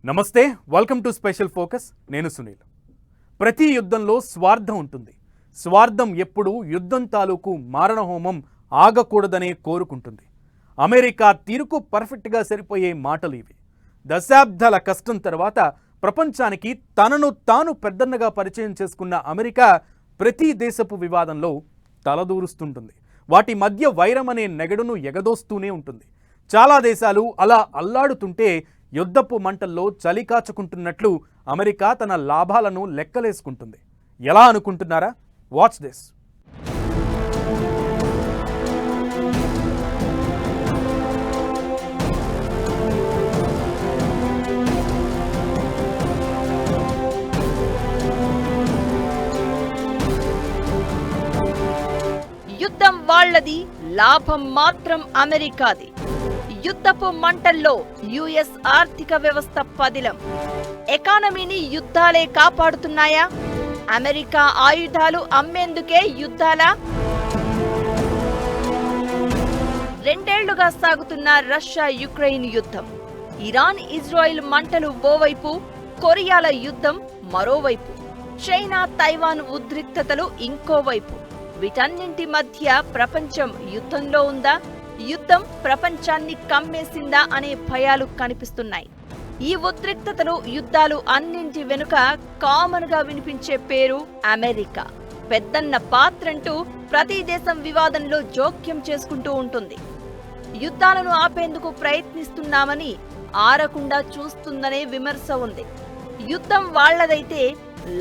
నమస్తే, welcome to special focus. నేను సునీల్. ప్రతి యుద్ధంలో స్వార్థం ఉంటుంది. స్వార్థం ఎప్పుడు యుద్ధం తాలూకు మారణహోమం ఆగకూడదనే కోరుకుంటుంది. అమెరికా తీరుకు పర్ఫెక్ట్గా సరిపోయే మాటలు ఇవి. దశాబ్దాల కష్టం తర్వాత ప్రపంచానికి తనను తాను పెద్దన్నగా పరిచయం చేసుకున్న అమెరికా ప్రతి దేశపు వివాదంలో తలదూరుస్తుంటుంది. వాటి మధ్య వైరం అనే నెగడును ఎగదోస్తూనే ఉంటుంది. చాలా దేశాలు అలా అల్లాడుతుంటే యుద్ధపు మంటల్లో చలి కాచుకుంటున్నట్లు అమెరికా తన లాభాలను లెక్కలేసుకుంటుంది. ఎలా అనుకుంటున్నారా? Watch this. యుద్ధం వాళ్ళది, లాభం మాత్రం అమెరికాది. యుద్ధపు మంటల్లో యుఎస్ ఆర్థిక వ్యవస్థ పదిలం. ఎకానమీని యుద్ధాలే కాపాడుతున్నాయా? అమెరికా ఆయుధాలు అమ్మేందుకే యుద్ధాలా? 2 ఏళ్లుగా సాగుతున్న రష్యా యుక్రెయిన్ యుద్ధం, ఇరాన్ ఇజ్రాయిల్ మంటలు ఓవైపు, కొరియాల యుద్ధం మరోవైపు, చైనా తైవాన్ ఉద్రిక్తతలు ఇంకోవైపు. వీటన్నింటి మధ్య ప్రపంచం యుద్ధంలో ఉందా? యుద్ధం ప్రపంచాన్ని కమ్మేసిందా అనే భయాలు కనిపిస్తున్నాయి. ఈ ఉద్రిక్తతలు, యుద్ధాలు అన్నింటి వెనుక కామన్ గా వినిపించే పేరు అమెరికా. పెద్దన్న పాత్రంటూ ప్రతి దేశం వివాదంలో జోక్యం చేసుకుంటూ ఉంటుంది. యుద్ధాలను ఆపేందుకు ప్రయత్నిస్తున్నామని ఆరకుండా చూస్తుందనే విమర్శ ఉంది. యుద్ధం వాళ్లదైతే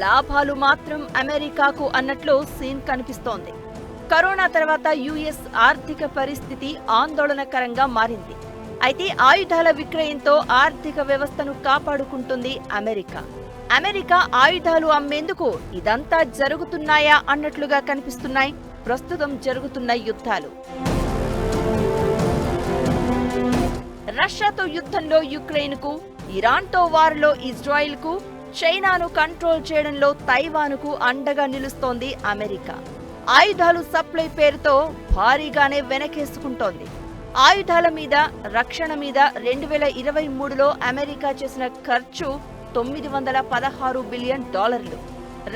లాభాలు మాత్రం అమెరికాకు అన్నట్లు సీన్ కనిపిస్తోంది. కరోనా తర్వాత యుఎస్ ఆర్థిక పరిస్థితి ఆందోళనకరంగా మారింది. అయితే ఆయుధాల విక్రయంతో ఆర్థిక వ్యవస్థను కాపాడుకుంటుంది అమెరికా. అమెరికా ఆయుధాలు అమ్మేందుకు ఇదంతా జరుగుతున్నాయా అన్నట్లుగా కనిపిస్తున్నాయి ప్రస్తుతం జరుగుతున్న యుద్ధాలు. రష్యాతో యుద్ధంలో యుక్రెయిన్కు, ఇరాన్తో వార్లో ఇజ్రాయిల్కు, చైనాను కంట్రోల్ చేయడంలో తైవాన్కు అండగా నిలుస్తోంది అమెరికా. ఆయుధాలు సప్లై పేరుతో భారీగానే వెనకేసుకుంటోంది. ఆయుధాల మీద, రక్షణ మీద 2023లో అమెరికా చేసిన ఖర్చు $916 బిలియన్.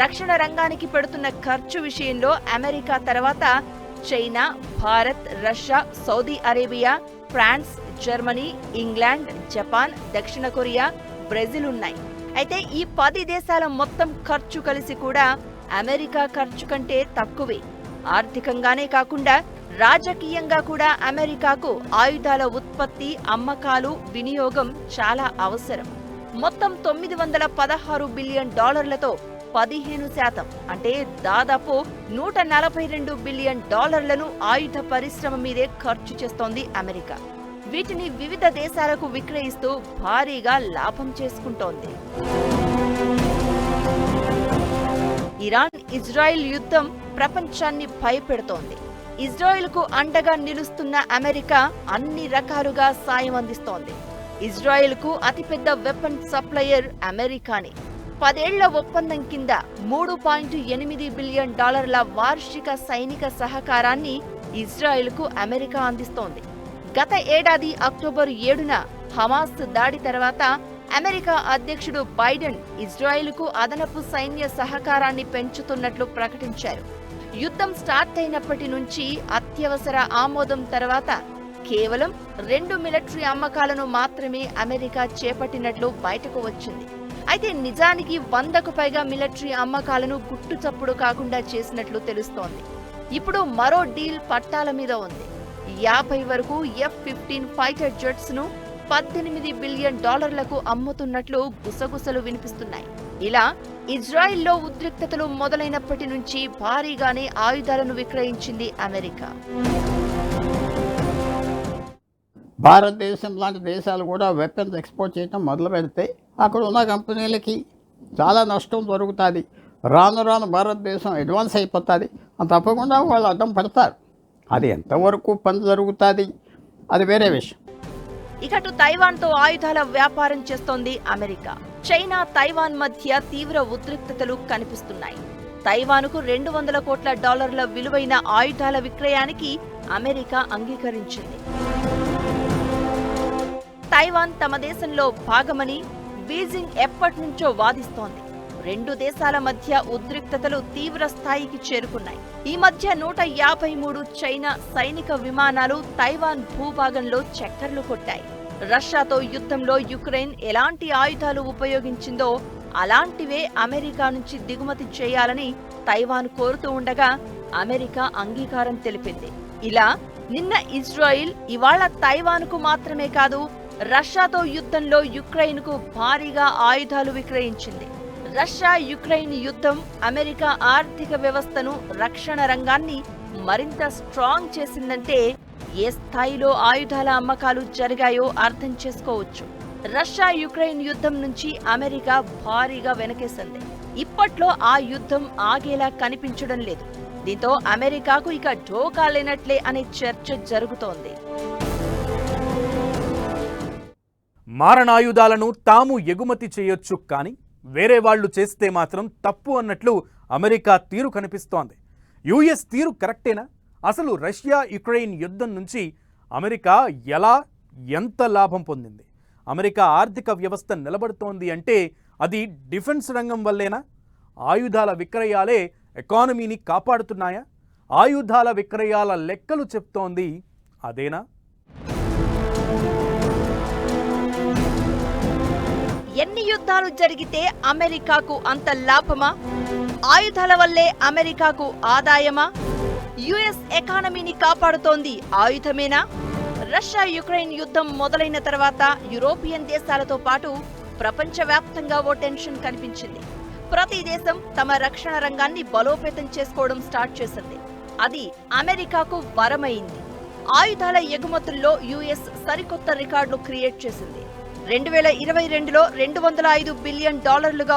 రక్షణ రంగానికి పెడుతున్న ఖర్చు విషయంలో అమెరికా తర్వాత China, Bharat, Russia, Saudi Arabia, France, Germany, England, Japan, దక్షిణ కొరియా, బ్రెజిల్ ఉన్నాయి. అయితే ఈ 10 దేశాల మొత్తం ఖర్చు కలిసి కూడా అమెరికా ఖర్చు కంటే తక్కువే. ఆర్థికంగానే కాకుండా రాజకీయంగా కూడా అమెరికాకు ఆయుధాల ఉత్పత్తి, అమ్మకాలు, వినియోగం చాలా అవసరం. మొత్తం $916 బిలియన్ 15% అంటే దాదాపు $142 బిలియన్ ఆయుధ పరిశ్రమ మీదే ఖర్చు చేస్తోంది అమెరికా. వీటిని వివిధ దేశాలకు విక్రయిస్తూ భారీగా లాభం చేసుకుంటోంది. ఇరాన్ ఇజ్రాయిల్ యుద్ధం ప్రపంచాన్ని భయపెడుతోంది. ఇజ్రాయిల్కు అండగా నిలుస్తున్న అమెరికా అన్ని రకాలుగా సాయం అందిస్తోంది. ఇజ్రాయిల్కు అతిపెద్ద వెపన్ సప్లయర్ అమెరికానే. 10 ఏళ్ల ఒప్పందం కింద $3.8 బిలియన్ వార్షిక సైనిక సహకారాన్ని ఇజ్రాయిల్కు అమెరికా అందిస్తోంది. గత ఏడాది అక్టోబర్ 7న హమాస్ దాడి తర్వాత అమెరికా అధ్యక్షుడు బైడెన్ ఇజ్రాయిల్కు అదనపు సైన్య సహకారాన్ని పెంచుతున్నట్లు ప్రకటించారు. యుద్ధం స్టార్ట్ అయినప్పటి నుంచి అత్యవసర ఆమోదం తర్వాత కేవలం 2 మిలిటరీ అమ్మకాలను మాత్రమే అమెరికా చేపట్టినట్లు బయటకు వచ్చింది. అయితే నిజానికి 100కు పైగా మిలిటరీ అమ్మకాలను గుట్టుచప్పుడు కాకుండా చేసినట్లు తెలుస్తోంది. ఇప్పుడు మరో డీల్ పట్టాల మీద ఉంది. 50 వరకు F-15 ఫైటర్ జెట్స్ ను $18 బిలియన్ అమ్ముతున్నట్లు గుసగుసలు వినిపిస్తున్నాయి. ఇలా ఇజ్రాయిల్లో ఉద్రిక్తతలు మొదలైనప్పటి నుంచి భారీగానే ఆయుధాలను విక్రయించింది అమెరికా. భారతదేశం లాంటి దేశాలు కూడా వెపన్స్ ఎక్స్పోర్ట్ చేయడం మొదలు పెడితే అక్కడ ఉన్న కంపెనీలకి చాలా నష్టం జరుగుతుంది. రాను రాను భారతదేశం అడ్వాన్స్ అయిపోతుంది. తప్పకుండా వాళ్ళు అడ్డం పడతారు. అది ఎంతవరకు పని జరుగుతుంది అది వేరే విషయం. ఇకటు తైవాన్తో ఆయుధాల వ్యాపారం చేస్తోంది అమెరికా. చైనా, తైవాన్ మధ్య తీవ్ర ఉద్రిక్తతలు కనిపిస్తున్నాయి. తైవాన్కు $200 కోట్ల విలువైన ఆయుధాల విక్రయానికి అమెరికా అంగీకరించింది. తైవాన్ తమ దేశంలో భాగమని, బీజింగ్ ఎప్పటినుంచో వాదిస్తోంది. రెండు దేశాల మధ్య ఉద్రిక్తతలు తీవ్ర స్థాయికి చేరుకున్నాయి. ఈ మధ్య 153 చైనా సైనిక విమానాలు తైవాన్ భూభాగంలో చక్కర్లు కొట్టాయి. రష్యాతో యుద్ధంలో యుక్రెయిన్ ఎలాంటి ఆయుధాలు ఉపయోగించిందో అలాంటివే అమెరికా నుంచి దిగుమతి చేయాలని తైవాన్ కోరుతూ ఉండగా అమెరికా అంగీకారం తెలిపింది. ఇలా నిన్న ఇజ్రాయిల్, ఇవాళ తైవాన్కు మాత్రమే కాదు రష్యాతో యుద్ధంలో యుక్రెయిన్కు భారీగా ఆయుధాలు విక్రయించింది. రష్యా యుక్రెయిన్ యుద్ధం అమెరికా ఆర్థిక వ్యవస్థను, రక్షణ రంగాన్ని మరింత స్ట్రాంగ్ చేసిందంటే ఏ స్థాయిలో ఆయుధాల అమ్మకాలు జరిగాయో అర్థం చేసుకోవచ్చు. రష్యా యుక్రెయిన్ యుద్ధం నుంచి అమెరికా భారీగా వెనకేసింది. ఇప్పట్లో ఆ యుద్ధం ఆగేలా కనిపించడం లేదు. దీంతో అమెరికాకు ఇక ఢోకా లేనట్లే అనే చర్చ జరుగుతోంది. మారణాయుధాలను తాము ఎగుమతి చేయొచ్చు, కానీ వేరే వాళ్లు చేస్తే మాత్రం తప్పు అన్నట్లు అమెరికా తీరు కనిపిస్తోంది. యుఎస్ తీరు కరెక్టేనా? అసలు రష్యా యుక్రెయిన్ యుద్ధం నుంచి అమెరికా ఎంత లాభం పొందింది? అమెరికా ఆర్థిక వ్యవస్థ నిలబడుతోంది అంటే అది డిఫెన్స్ రంగం వల్లేనా? ఆయుధాల విక్రయాలే ఎకానమీని కాపాడుతున్నాయా? ఆయుధాల విక్రయాల లెక్కలు చెప్తోంది అదేనా? ఎన్ని యుద్ధాలు జరిగితే అమెరికాకు అంత లాభమా? ఆయుధాల వల్లే అమెరికాకు ఆదాయమా? యుఎస్ ఎకానమీని కాపాడుతోంది ఆయుధమేనా? రష్యా యుక్రెయిన్ యుద్ధం మొదలైన తర్వాత యూరోపియన్ దేశాలతో పాటు ప్రపంచవ్యాప్తంగా ఓ టెన్షన్ కనిపించింది. ప్రతి దేశం తమ రక్షణ రంగాన్ని బలోపేతం చేసుకోవడం స్టార్ట్ చేసింది. అది అమెరికాకు వరమైంది. ఆయుధాల ఎగుమతుల్లో యుఎస్ సరికొత్త రికార్డులు క్రియేట్ చేసింది. 2022లో $205 బిలియన్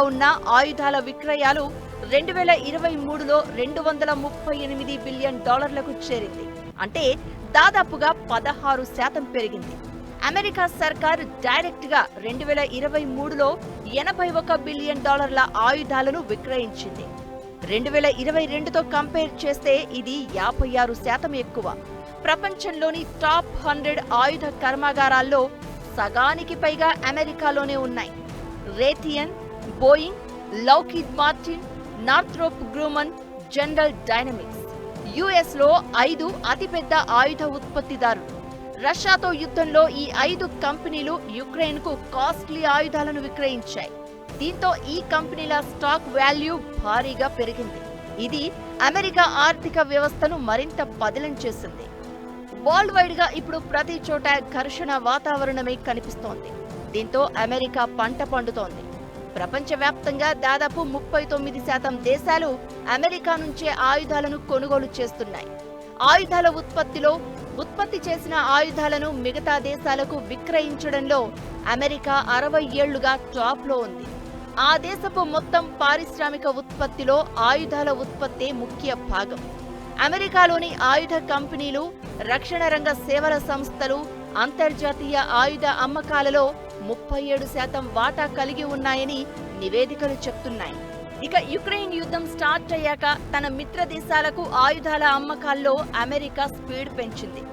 ఉన్న ఆయుధాల విక్రయాలు 2023లో $238 బిలియన్ చేరింది. అంటే దాదాపుగా 16% పెరిగింది. అమెరికా సర్కార్ డైరెక్ట్ గా 2023లో $81 బిలియన్ ఆయుధాలను విక్రయించింది. 2022తో కంపేర్ చేస్తే ఇది 56% ఎక్కువ. ప్రపంచంలోని టాప్ 100 ఆయుధ కర్మాగారాల్లో సగానికి పైగా అమెరికాలోనే ఉన్నాయి. Raytheon, Boeing, Lockheed Martin, Northrop Grumman, General Dynamics. US లో 5 అతిపెద్ద ఆయుధ ఉత్పత్తిదారులు. రష్యాతో యుద్ధంలో ఈ 5 కంపెనీలు యుక్రెయిన్ కు కాస్ట్లీ ఆయుధాలను విక్రయించాయి. దీంతో ఈ కంపెనీల స్టాక్ వాల్యూ భారీగా పెరిగింది. ఇది అమెరికా ఆర్థిక వ్యవస్థను మరింత పదిలం చేసింది. వరల్డ్ వైడ్ గా ఇప్పుడు ప్రతి చోట ఘర్షణ వాతావరణమే కనిపిస్తోంది. దీంతో అమెరికా పంట పండుతోంది. ప్రపంచవ్యాప్తంగా దాదాపు 39% దేశాలు అమెరికా నుంచే ఆయుధాలను కొనుగోలు చేస్తున్నాయి. ఆయుధాల ఉత్పత్తి చేసిన ఆయుధాలను మిగతా దేశాలకు విక్రయించడంలో అమెరికా 60 ఏళ్లుగా టాప్ లో ఉంది. ఆ దేశపు మొత్తం పారిశ్రామిక ఉత్పత్తిలో ఆయుధాల ఉత్పత్తే ముఖ్య భాగం. అమెరికాలోని ఆయుధ కంపెనీలు, రక్షణ రంగ సేవల సంస్థలు అంతర్జాతీయ ఆయుధ అమ్మకాలలో 37% వాటా కలిగి ఉన్నాయని నివేదికలు చెప్తున్నాయి. ఇక యుక్రెయిన్ యుద్ధం స్టార్ట్ అయ్యాక తన మిత్ర దేశాలకు ఆయుధాల అమ్మకాల్లో అమెరికా స్పీడ్ పెంచింది.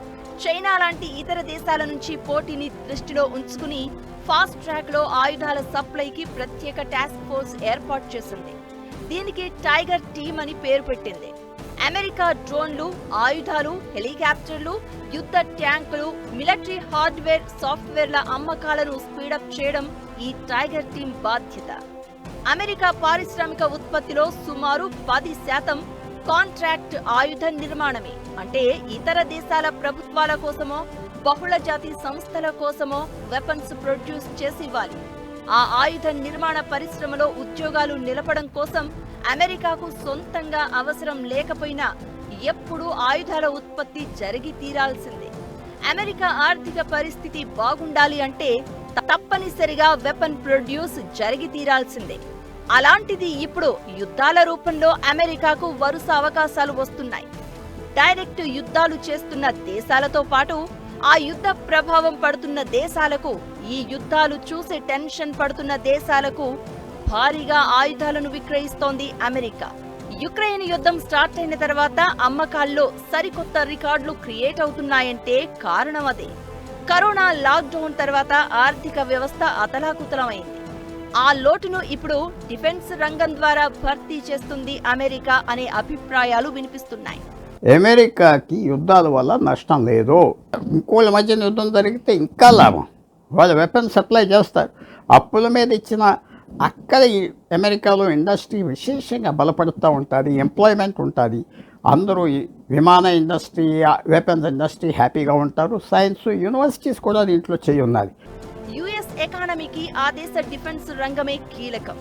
చైనా లాంటి ఇతర దేశాల నుంచి పోటీని దృష్టిలో ఉంచుకుని ఫాస్ట్ ట్రాక్ లో ఆయుధాల సప్లైకి ప్రత్యేక టాస్క్ ఫోర్స్ ఏర్పాటు చేసింది. దీనికి టైగర్ టీమ్ అని పేరు పెట్టింది. అమెరికా డ్రోన్లు, ఆయుధాలు, హెలికాప్టర్లు, యుద్ధ ట్యాంకులు, మిలిటరీ హార్డ్వేర్, సాఫ్ట్వేర్ల అమ్మకాలను స్పీడప్ చేయడం ఈ టైగర్ టీమ్ బాధ్యత. అమెరికా పారిశ్రామిక ఉత్పత్తిలో సుమారు 10% కాంట్రాక్ట్ ఆయుధ నిర్మాణమే. అంటే ఇతర దేశాల ప్రభుత్వాల కోసమో, బహుళ జాతి సంస్థల కోసమో వెపన్స్ ప్రొడ్యూస్ చేసి ఇవ్వాలి. ఆ ఆయుధ నిర్మాణ పరిశ్రమలో ఉద్యోగాలు నిలపడం కోసం అమెరికాకు సొంతంగా అవసరం లేకపోయినా ఎప్పుడూ ఆయుధాల ఉత్పత్తి జరిగి తీరాల్సిందే. అమెరికా ఆర్థిక పరిస్థితి బాగుండాలి అంటే తప్పనిసరిగా వెపన్ ప్రొడ్యూస్ జరిగి తీరాల్సిందే. అలాంటిది ఇప్పుడు యుద్ధాల రూపంలో అమెరికాకు వరుస అవకాశాలు వస్తున్నాయి. డైరెక్ట్ యుద్ధాలు చేస్తున్న దేశాలతో పాటు ఆ యుద్ధ ప్రభావం పడుతున్న దేశాలకు, ఈ యుద్ధాలు చూసి టెన్షన్ పడుతున్న దేశాలకు భారీగా ఆయుధాలను విక్రయిస్తోంది అమెరికా. యుక్రెయిన్ యుద్ధం స్టార్ట్ అయిన తర్వాత అమ్మకాల్లో సరికొత్త రికార్డులు క్రియేట్ అవుతున్నాయంటే కారణం అదే. కరోనా లాక్డౌన్ తర్వాత ఆర్థిక వ్యవస్థ అతలాకుతలమైంది. ఆ లోటును ఇప్పుడు డిఫెన్స్ రంగం ద్వారా భర్తీ చేస్తుంది అమెరికా అనే అభిప్రాయాలు వినిపిస్తున్నాయి. అమెరికాకి యుద్ధాల వల్ల నష్టం లేదు. ఇంకోళ్ళ మధ్యన యుద్ధం జరిగితే ఇంకా లాభం. వాళ్ళు వెపన్ సప్లై చేస్తారు. అప్పుల మీద ఇచ్చిన అక్కడ ఈ అమెరికాలో ఇండస్ట్రీ విశేషంగా బలపడుతూ ఉంటుంది. ఎంప్లాయ్మెంట్ ఉంటుంది. అందరూ ఈ విమాన ఇండస్ట్రీ, వెపన్స్ ఇండస్ట్రీ హ్యాపీగా ఉంటారు. సైన్స్ యూనివర్సిటీస్ కూడా దీంట్లో చేయి ఉన్నది. యుఎస్ ఎకానమీకి ఆ దేశ డిఫెన్స్ రంగమే కీలకం.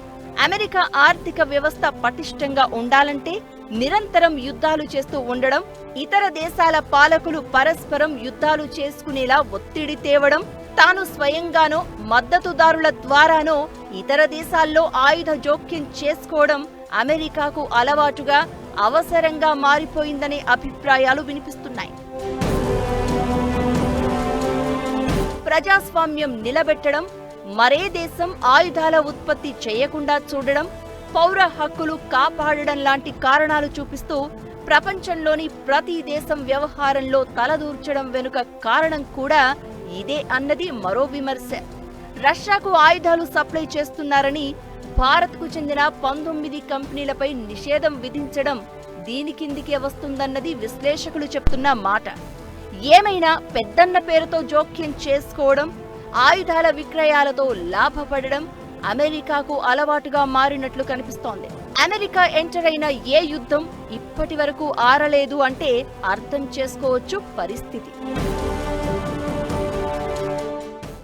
అమెరికా ఆర్థిక వ్యవస్థ పటిష్టంగా ఉండాలంటే నిరంతరం యుద్ధాలు చేస్తూ ఉండడం, ఇతర దేశాల పాలకులు పరస్పరం యుద్ధాలు చేసుకునేలా ఒత్తిడి తేవడం, తాను స్వయంగానో మద్దతుదారుల ద్వారానో ఇతర దేశాల్లో ఆయుధ జోక్యం చేసుకోవడం అమెరికాకు అలవాటుగా, అవసరంగా మారిపోయిందనే అభిప్రాయాలు వినిపిస్తున్నాయి. ప్రజాస్వామ్యం నిలబెట్టడం, మరే దేశం ఆయుధాల ఉత్పత్తి చేయకుండా చూడడం, పౌర హక్కులు కాపాడడం లాంటి కారణాలు చూపిస్తూ ప్రపంచంలోని ప్రతి దేశం వ్యవహారంలో తలదూర్చడం వెనుక కారణం కూడా ఇదే అన్నది మరో విమర్శ. రష్యాకు ఆయుధాలు సప్లై చేస్తున్నారని భారత్కు చెందిన 19 కంపెనీలపై నిషేధం విధించడం దీని కిందికే వస్తుందన్నది విశ్లేషకులు చెప్తున్న మాట. ఏమైనా పెద్దన్న పేరుతో జోక్యం చేసుకోవడం, ఆయుధాల విక్రయాలతో లాభపడడం అమెరికాకు అలవాటుగా మారినట్లు కనిపిస్తోంది. అమెరికా ఎంటర్ అయిన ఏ యుద్ధం ఇప్పటి వరకు ఆరలేదు అంటే అర్థం చేసుకోవచ్చు పరిస్థితి.